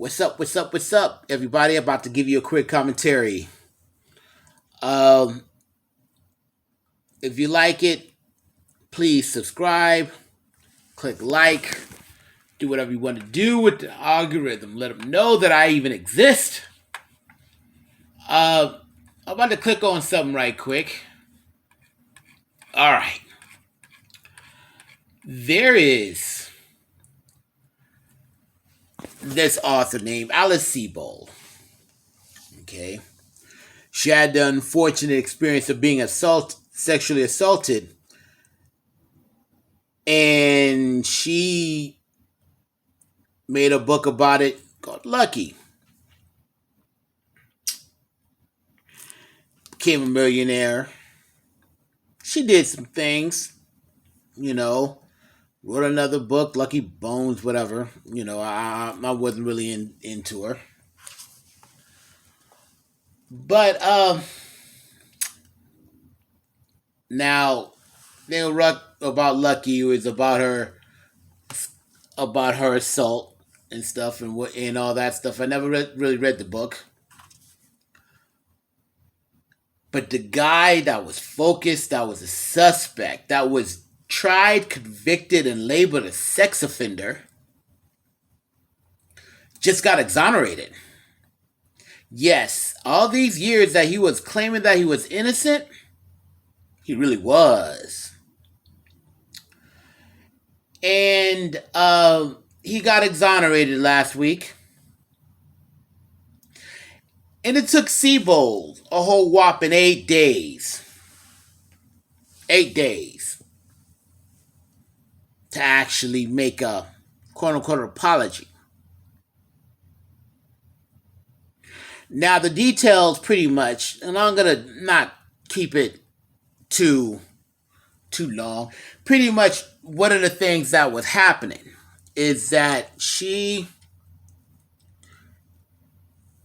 What's up? What's up? What's up, everybody? About to give you a quick commentary. Um, if you like it, please subscribe, click like, do whatever you want to do with the algorithm. Let them know that I even exist. Uh, I'm about to click on something right quick. All right, there is this author named Alice Sebold. Okay, she had the unfortunate experience of being sexually assaulted, and she made a book about it called Lucky. Became a millionaire. She did some things, you know. Wrote another book, Lucky Bones, whatever. I wasn't really into her. But now they were about Lucky. It was about her assault and stuff and all that stuff. I never really read the book. But the guy that was focused, that was a suspect, that was tried, convicted, and labeled a sex offender, just got exonerated. Yes, all these years that he was claiming that he was innocent, he really was. And he got exonerated last week. And it took Sebold a whole whopping 8 days. 8 days. To actually make a quote-unquote apology. Now, the details pretty much, and I'm going to not keep it too long. Pretty much one of the things that was happening is that she,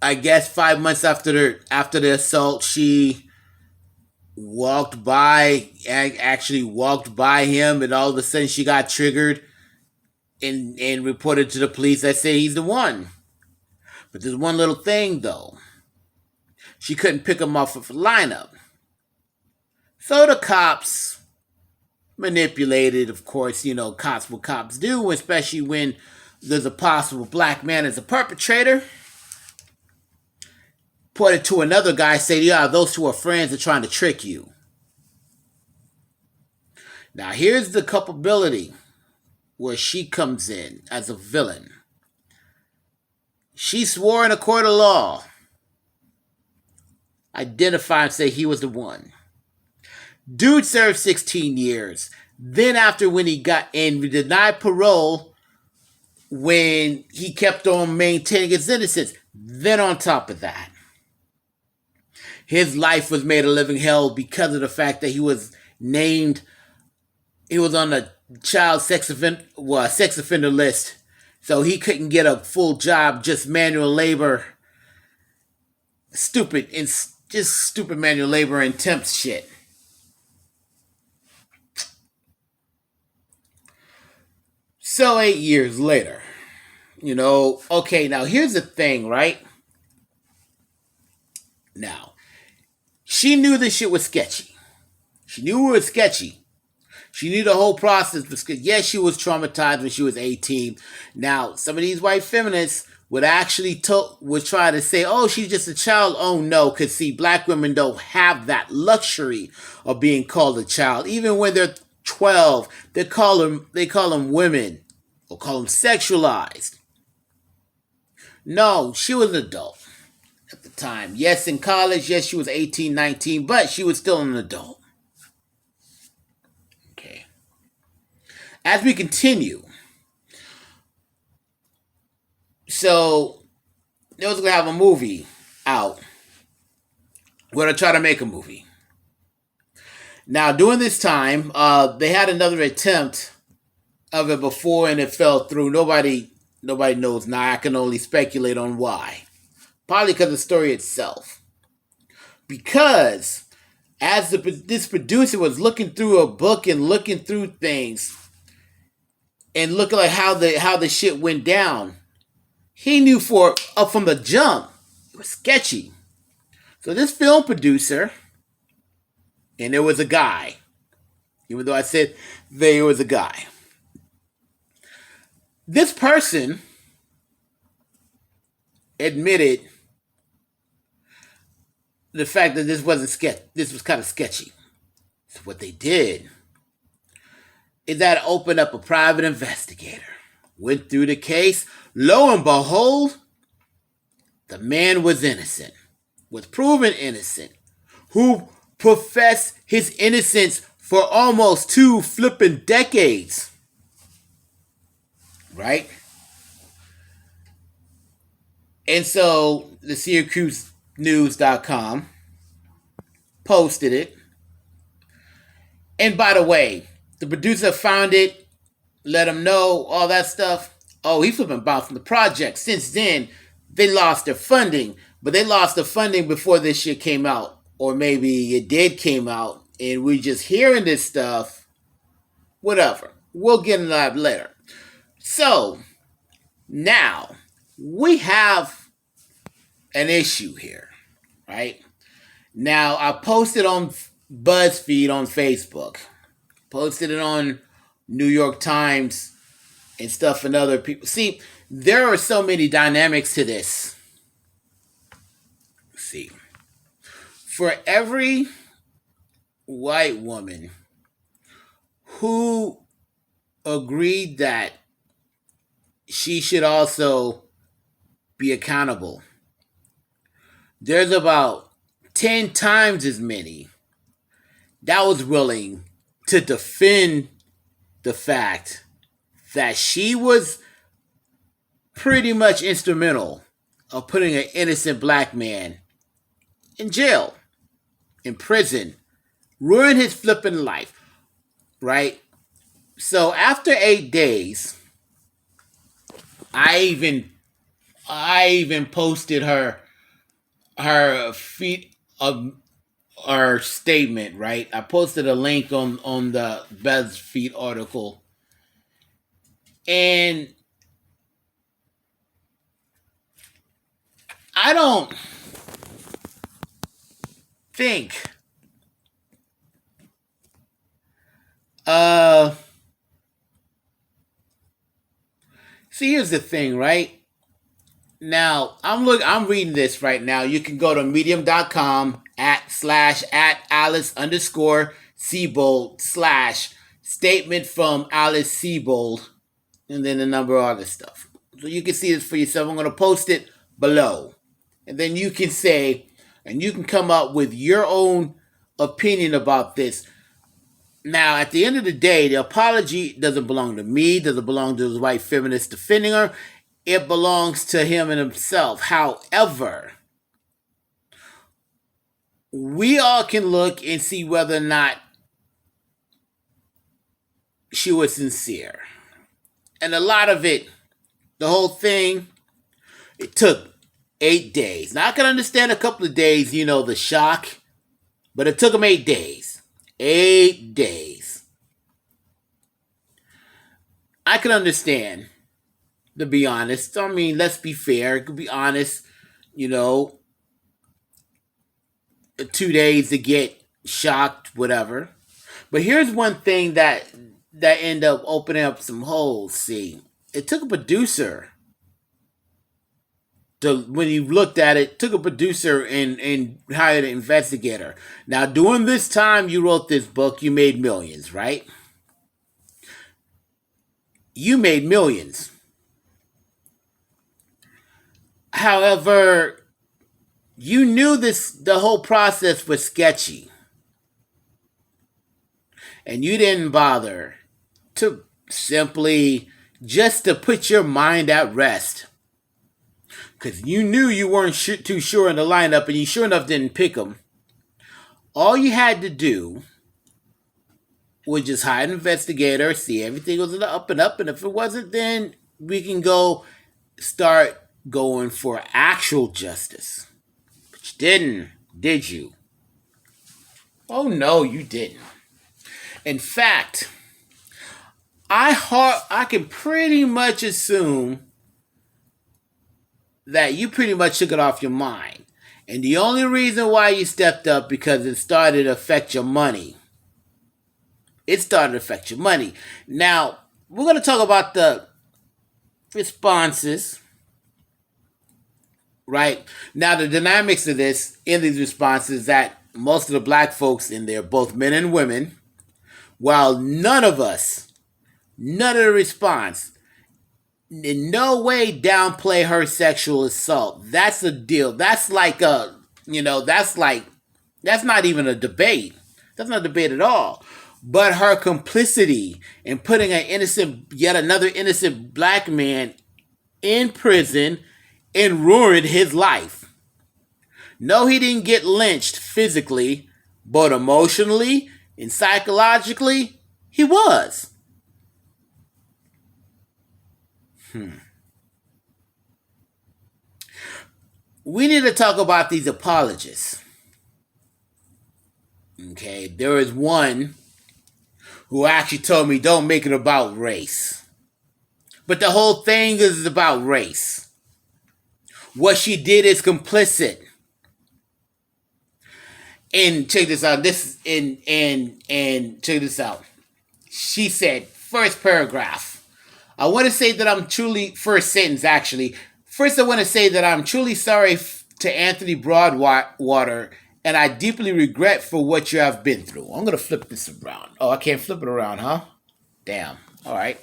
I guess 5 months after the assault, she actually walked by him, and all of a sudden she got triggered and reported to the police that say he's the one. But there's one little thing though. She couldn't pick him off of a lineup. So the cops manipulated, of course, cops what cops do, especially when there's a possible black man as a perpetrator. Pointed to another guy, say, yeah, those two are friends are trying to trick you. Now, here's the culpability where she comes in as a villain. She swore in a court of law, identify and say he was the one. Dude served 16 years. Then after when he got in, denied parole when he kept on maintaining his innocence. Then on top of that, his life was made a living hell because of the fact that he was on the child sex offender list. So he couldn't get a full job, just manual labor. Stupid manual labor and temp shit. So 8 years later, okay, now here's the thing, right? Now, she knew this shit was sketchy. She knew it was sketchy. She knew the whole process was sketchy. Yes, she was traumatized when she was 18. Now, some of these white feminists would try to say, oh, she's just a child. Oh, no, because see, black women don't have that luxury of being called a child. Even when they're 12, they call them women or call them sexualized. No, she was an adult at the time. Yes, in college, yes, she was 18, 19, but she was still an adult. Okay. As we continue, so they was going to have a movie out. We're going to try to make a movie. Now, during this time, they had another attempt of it before, and it fell through. Nobody knows now. I can only speculate on why. Probably because of the story itself. Because as this producer was looking through a book and looking through things and looking like how the shit went down, He knew from the jump it was sketchy. So this film producer, and there was a guy, even though I said there was a guy. This person admitted the fact that this wasn't sketch. This was kind of sketchy. So what they did is that opened up a private investigator, went through the case. Lo and behold, the man was innocent, was proven innocent, who professed his innocence for almost 2 flipping decades. Right? And so the SyracuseNews.com posted it. And by the way, the producer found it, let him know, all that stuff. Oh, he's flipping about from the project. Since then, they lost their funding. But they lost the funding before this shit came out. Or maybe it did came out and we just hearing this stuff. Whatever. We'll get into that later. So, now, we have an issue here, right? Now, I posted on BuzzFeed on Facebook. Posted it on New York Times and stuff and other people. See, there are so many dynamics to this. See, for every white woman who agreed that she should also be accountable, there's about 10 times as many that was willing to defend the fact that she was pretty much instrumental of putting an innocent black man in jail, in prison, ruin his flipping life, right? So after 8 days, I even posted her feet of our statement, right? I posted a link on the BuzzFeed article. And I don't think see, here's the thing, right? Now, I'm reading this right now. You can go to medium.com /at Alice_Sebold / statement from Alice Sebold, and then a number of other stuff. So you can see this for yourself. I'm going to post it below. And then you can say, and you can come up with your own opinion about this. Now, at the end of the day, the apology doesn't belong to me, doesn't belong to the white feminist defending her. It belongs to him and himself. However, we all can look and see whether or not she was sincere. And a lot of it, the whole thing, it took 8 days. Now, I can understand a couple of days, the shock, but it took them 8 days. 8 days. I can understand, to be honest. I mean, let's be fair. To be honest, 2 days to get shocked, whatever. But here's one thing that ended up opening up some holes. See, it took a producer when you looked at it, took a producer and hired an investigator. Now, during this time you wrote this book, you made millions, right? You made millions. However, you knew the whole process was sketchy. And you didn't bother to simply just to put your mind at rest. Because you knew you weren't too sure in the lineup and you sure enough didn't pick them. All you had to do was just hire an investigator, see everything was up and up. And if it wasn't, then we can start going for actual justice. But you didn't, did you? Oh, no, you didn't. In fact, I can pretty much assume that you pretty much took it off your mind. And the only reason why you stepped up because it started to affect your money. It started to affect your money. Now, we're going to talk about the responses, right? Now, the dynamics of this in these responses that most of the black folks in there, both men and women, while none of the response, in no way downplay her sexual assault. That's a deal. That's like that's not even a debate. That's not a debate at all. But her complicity in putting yet another innocent black man in prison and ruined his life. No, he didn't get lynched physically, but emotionally and psychologically, he was. We need to talk about these apologists. Okay, there is one who actually told me don't make it about race. But the whole thing is about race. What she did is complicit. And check this out. Check this out. She said, first paragraph. I want to say that I'm truly, first sentence actually. First, I want to say that I'm truly sorry to Anthony Broadwater, and I deeply regret for what you have been through. I'm going to flip this around. Oh, I can't flip it around, huh? Damn. All right.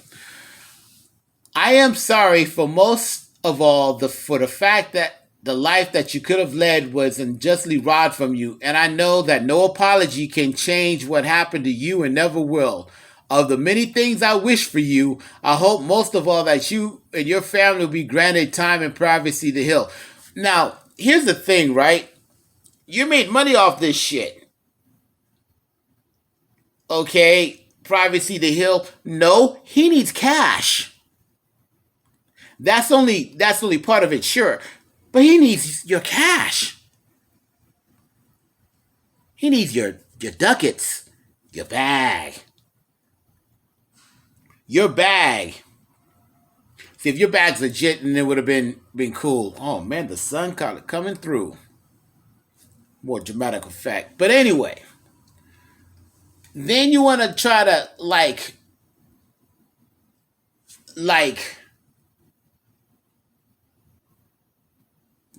I am sorry for most of all for the fact that the life that you could have led was unjustly robbed from you, and I know that no apology can change what happened to you and never will. Of the many things I wish for you, I hope most of all that you and your family will be granted time and privacy to heal. Now, here's the thing, right? You made money off this shit. Okay, privacy to heal. No, he needs cash. That's only part of it, sure. But he needs your cash. He needs your ducats, your bag. Your bag. See, if your bag's legit, then it would have been cool. Oh man, the sun kind of coming through. More dramatic effect. But anyway, then you want to try to like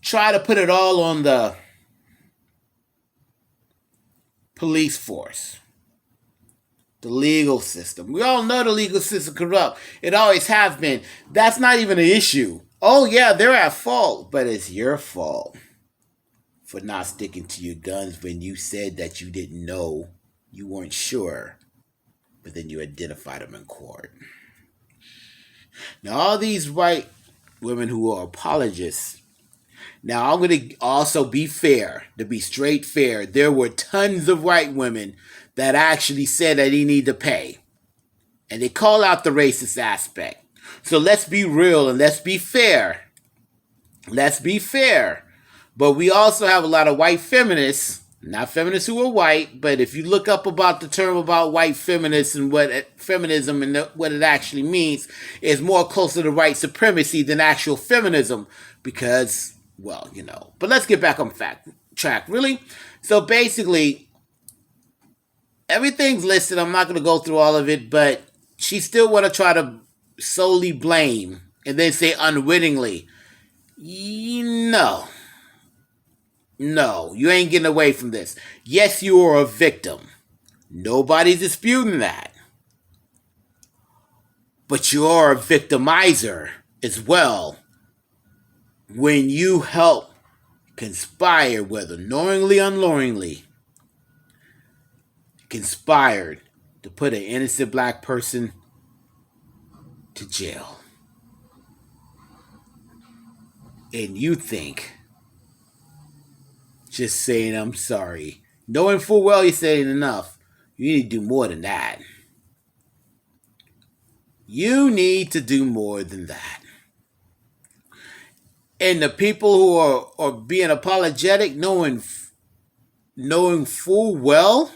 try to put it all on the police force. The legal system. We all know the legal system corrupt. It always has been. That's not even an issue. Oh yeah, they're at fault, but it's your fault for not sticking to your guns when you said that you didn't know, you weren't sure, but then you identified them in court. Now all these white women who are apologists. Now I'm going to also be fair, to be straight fair. There were tons of white women that actually said that he need to pay. And they call out the racist aspect. So let's be real and let's be fair. Let's be fair. But we also have a lot of white feminists, not feminists who are white, but if you look up about the term about white feminists and what feminism and what it actually means, is more closer to white supremacy than actual feminism. Because, well, you know. But let's get back on track, really. So basically, everything's listed. I'm not going to go through all of it, but she still want to try to solely blame and then say unwittingly. No, you ain't getting away from this. Yes, you are a victim. Nobody's disputing that. But you are a victimizer as well when you help conspire, whether knowingly or unknowingly, conspired to put an innocent black person to jail. And you think just saying I'm sorry, knowing full well you're saying enough, you need to do more than that. You need to do more than that. And the people who are being apologetic, knowing full well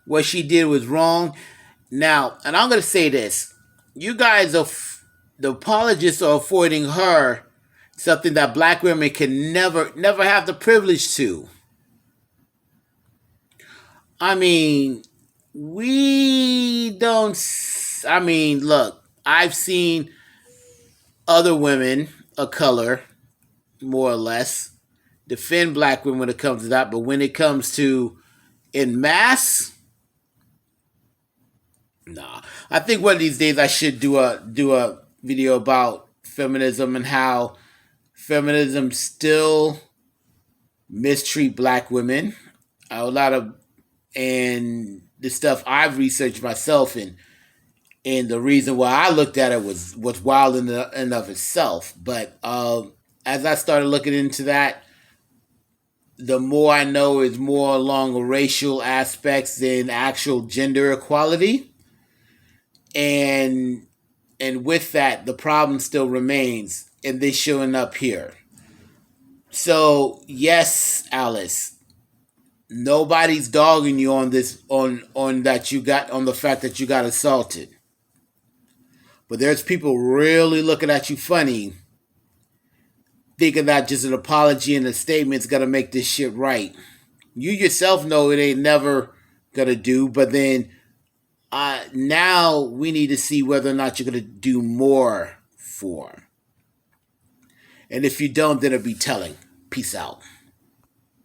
what she did was wrong. Now, and I'm going to say this. You guys are the apologists are affording her something that black women can never have the privilege to. I mean, we don't. I mean, look, I've seen other women of color, more or less, defend black women when it comes to that, but when it comes to in mass, nah. I think one of these days I should do a video about feminism and how feminism still mistreat black women. A lot of and the stuff I've researched myself and the reason why I looked at it was wild in and of itself. But as I started looking into that, the more I know is more along racial aspects than actual gender equality. And with that, the problem still remains, and they showing up here. So yes, Alice, nobody's dogging you on this on that you got on the fact that you got assaulted. But there's people really looking at you funny, thinking that just an apology and a statement's gonna make this shit right. You yourself know it ain't never gonna do, but then now we need to see whether or not you're gonna do more for. And if you don't, then it'll be telling. Peace out.